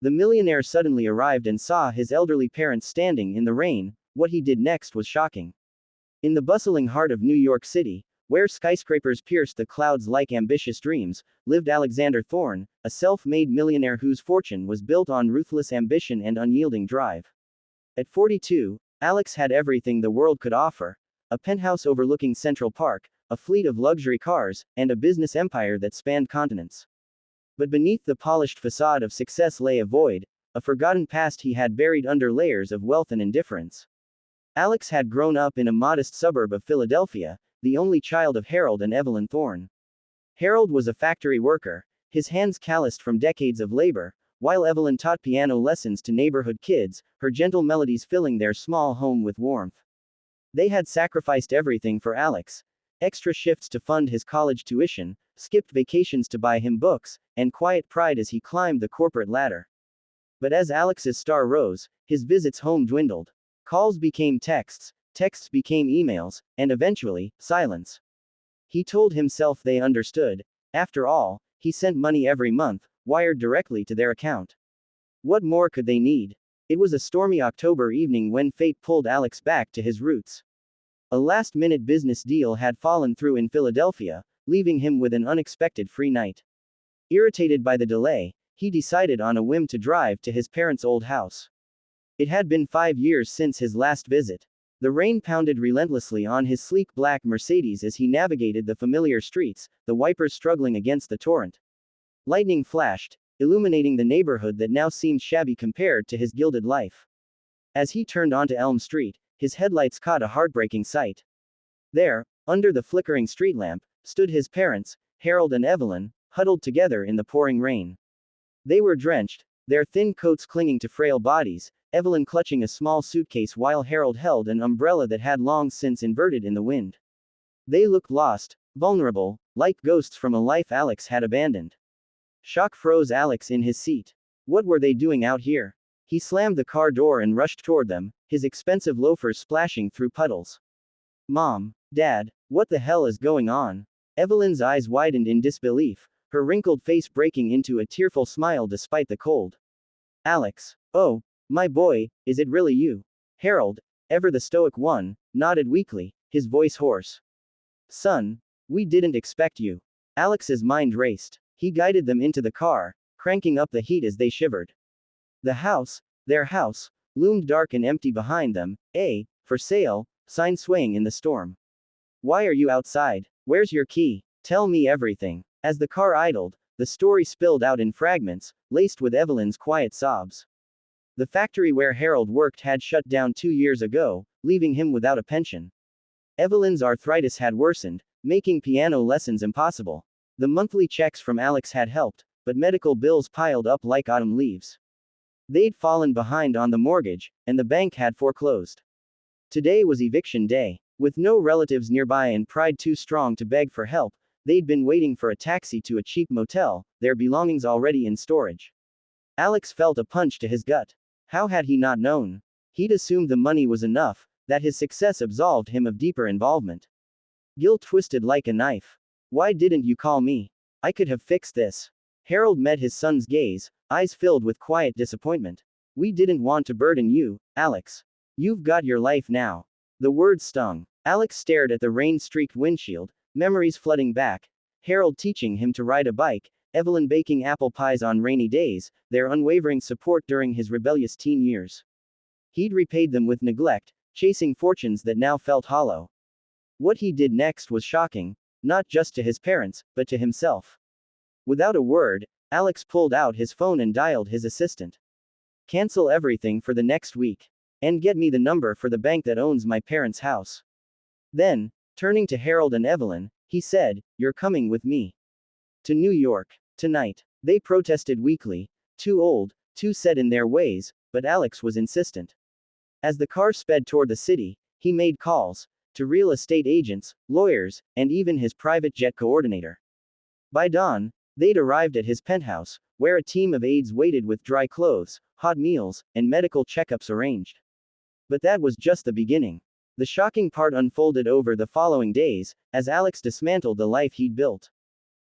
The millionaire suddenly arrived and saw his elderly parents standing in the rain. What he did next was shocking. In the bustling heart of New York City, where skyscrapers pierced the clouds like ambitious dreams, lived Alexander Thorne, a self-made millionaire whose fortune was built on ruthless ambition and unyielding drive. At 42, Alex had everything the world could offer: a penthouse overlooking Central Park, a fleet of luxury cars, and a business empire that spanned continents. But beneath the polished facade of success lay a void, a forgotten past he had buried under layers of wealth and indifference. Alex had grown up in a modest suburb of Philadelphia, the only child of Harold and Evelyn Thorne. Harold was a factory worker, his hands calloused from decades of labor, while Evelyn taught piano lessons to neighborhood kids, her gentle melodies filling their small home with warmth. They had sacrificed everything for Alex: extra shifts to fund his college tuition, skipped vacations to buy him books, and quiet pride as he climbed the corporate ladder. But as Alex's star rose, his visits home dwindled. Calls became texts, texts became emails, and eventually, silence. He told himself they understood. After all, he sent money every month, wired directly to their account. What more could they need? It was a stormy October evening when fate pulled Alex back to his roots. A last-minute business deal had fallen through in Philadelphia, leaving him with an unexpected free night. Irritated by the delay, he decided on a whim to drive to his parents' old house. It had been 5 years since his last visit. The rain pounded relentlessly on his sleek black Mercedes as he navigated the familiar streets, the wipers struggling against the torrent. Lightning flashed, illuminating the neighborhood that now seemed shabby compared to his gilded life. As he turned onto Elm Street, his headlights caught a heartbreaking sight. There, under the flickering street lamp, stood his parents, Harold and Evelyn, huddled together in the pouring rain. They were drenched, their thin coats clinging to frail bodies, Evelyn clutching a small suitcase while Harold held an umbrella that had long since inverted in the wind. They looked lost, vulnerable, like ghosts from a life Alex had abandoned. Shock froze Alex in his seat. What were they doing out here? He slammed the car door and rushed toward them, his expensive loafers splashing through puddles. Mom, Dad, what the hell is going on? Evelyn's eyes widened in disbelief, her wrinkled face breaking into a tearful smile despite the cold. Alex, oh, my boy, is it really you? Harold, ever the stoic one, nodded weakly, his voice hoarse. Son, we didn't expect you. Alex's mind raced. He guided them into the car, cranking up the heat as they shivered. The house, their house, loomed dark and empty behind them, a for sale sign swaying in the storm. Why are you outside? Where's your key? Tell me everything. As the car idled, the story spilled out in fragments, laced with Evelyn's quiet sobs. The factory where Harold worked had shut down 2 years ago, leaving him without a pension. Evelyn's arthritis had worsened, making piano lessons impossible. The monthly checks from Alex had helped, but medical bills piled up like autumn leaves. They'd fallen behind on the mortgage, and the bank had foreclosed. Today was eviction day. With no relatives nearby and pride too strong to beg for help, they'd been waiting for a taxi to a cheap motel, their belongings already in storage. Alex felt a punch to his gut. How had he not known? He'd assumed the money was enough, that his success absolved him of deeper involvement. Guilt twisted like a knife. Why didn't you call me? I could have fixed this. Harold met his son's gaze, eyes filled with quiet disappointment. We didn't want to burden you, Alex. You've got your life now. The word stung. Alex stared at the rain-streaked windshield, memories flooding back. Harold teaching him to ride a bike, Evelyn baking apple pies on rainy days, their unwavering support during his rebellious teen years. He'd repaid them with neglect, chasing fortunes that now felt hollow. What he did next was shocking, not just to his parents, but to himself. Without a word, Alex pulled out his phone and dialed his assistant. Cancel everything for the next week. And get me the number for the bank that owns my parents' house. Then, turning to Harold and Evelyn, he said, You're coming with me. To New York. Tonight. They protested weakly, too old, too set in their ways, but Alex was insistent. As the car sped toward the city, he made calls to real estate agents, lawyers, and even his private jet coordinator. By dawn, they'd arrived at his penthouse, where a team of aides waited with dry clothes, hot meals, and medical checkups arranged. But that was just the beginning. The shocking part unfolded over the following days, as Alex dismantled the life he'd built.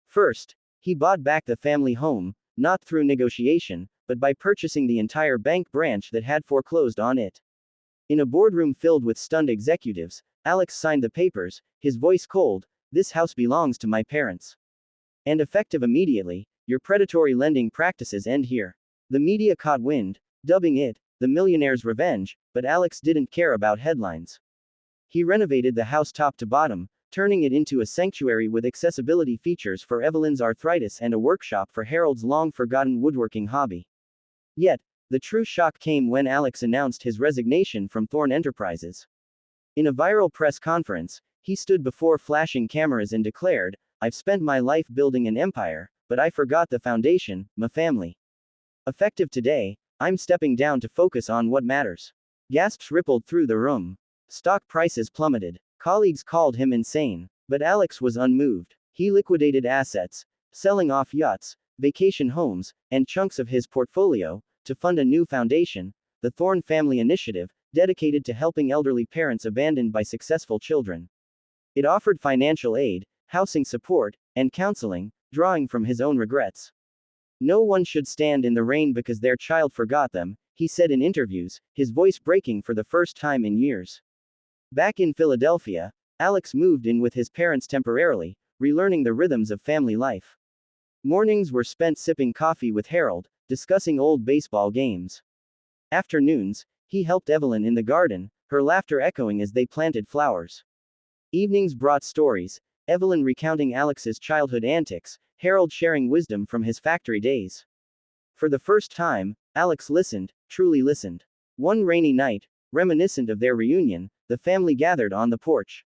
First, he bought back the family home, not through negotiation, but by purchasing the entire bank branch that had foreclosed on it. In a boardroom filled with stunned executives, Alex signed the papers, his voice cold. "This house belongs to my parents. And effective immediately, your predatory lending practices end here." The media caught wind, dubbing it the Millionaire's Revenge, but Alex didn't care about headlines. He renovated the house top to bottom, turning it into a sanctuary with accessibility features for Evelyn's arthritis and a workshop for Harold's long-forgotten woodworking hobby. Yet, the true shock came when Alex announced his resignation from Thorne Enterprises. In a viral press conference, he stood before flashing cameras and declared, "I've spent my life building an empire, but I forgot the foundation, my family. Effective today, I'm stepping down to focus on what matters." Gasps rippled through the room. Stock prices plummeted. Colleagues called him insane. But Alex was unmoved. He liquidated assets, selling off yachts, vacation homes, and chunks of his portfolio, to fund a new foundation, the Thorne Family Initiative, dedicated to helping elderly parents abandoned by successful children. It offered financial aid, housing support, and counseling, drawing from his own regrets. "No one should stand in the rain because their child forgot them," he said in interviews, his voice breaking for the first time in years. Back in Philadelphia, Alex moved in with his parents temporarily, relearning the rhythms of family life. Mornings were spent sipping coffee with Harold, discussing old baseball games. Afternoons, he helped Evelyn in the garden, her laughter echoing as they planted flowers. Evenings brought stories, Evelyn recounting Alex's childhood antics, Harold sharing wisdom from his factory days. For the first time, Alex listened, truly listened. One rainy night, reminiscent of their reunion, the family gathered on the porch.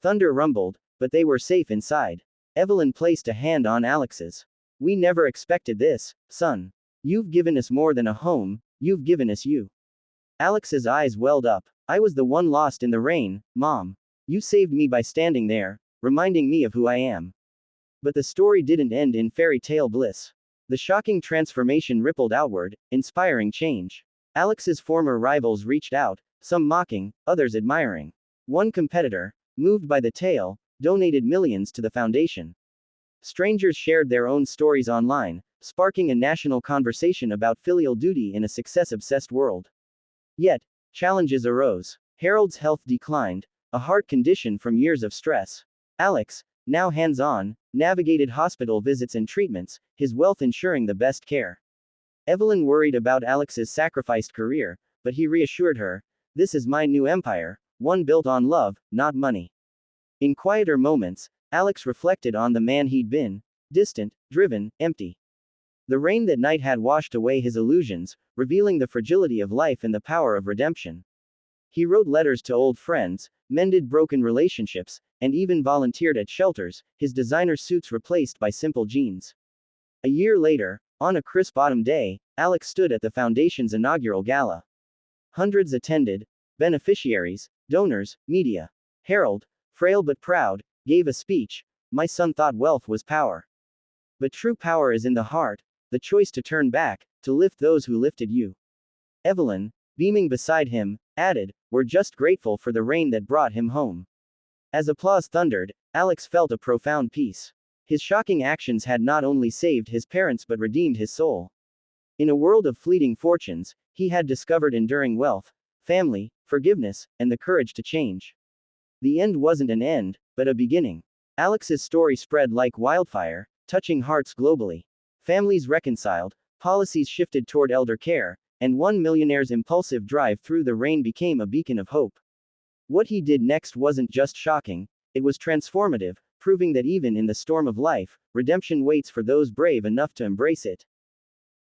Thunder rumbled, but they were safe inside. Evelyn placed a hand on Alex's. "We never expected this, son. You've given us more than a home, you've given us you." Alex's eyes welled up. "I was the one lost in the rain, Mom. You saved me by standing there, reminding me of who I am." But the story didn't end in fairy tale bliss. The shocking transformation rippled outward, inspiring change. Alex's former rivals reached out, some mocking, others admiring. One competitor, moved by the tale, donated millions to the foundation. Strangers shared their own stories online, sparking a national conversation about filial duty in a success-obsessed world. Yet, challenges arose. Harold's health declined, a heart condition from years of stress. Alex, now hands-on, navigated hospital visits and treatments, his wealth ensuring the best care. Evelyn worried about Alex's sacrificed career, but he reassured her, "This is my new empire, one built on love, not money." In quieter moments, Alex reflected on the man he'd been: distant, driven, empty. The rain that night had washed away his illusions, revealing the fragility of life and the power of redemption. He wrote letters to old friends, mended broken relationships, and even volunteered at shelters, his designer suits replaced by simple jeans. A year later, on a crisp autumn day, Alex stood at the foundation's inaugural gala. Hundreds attended: beneficiaries, donors, media. Harold, frail but proud, gave a speech. "My son thought wealth was power. But true power is in the heart, the choice to turn back, to lift those who lifted you." Evelyn, beaming beside him, added, "We're just grateful for the rain that brought him home." As applause thundered, Alex felt a profound peace. His shocking actions had not only saved his parents but redeemed his soul. In a world of fleeting fortunes, he had discovered enduring wealth, family, forgiveness, and the courage to change. The end wasn't an end, but a beginning. Alex's story spread like wildfire, touching hearts globally. Families reconciled, policies shifted toward elder care, and one millionaire's impulsive drive through the rain became a beacon of hope. What he did next wasn't just shocking, it was transformative, proving that even in the storm of life, redemption waits for those brave enough to embrace it.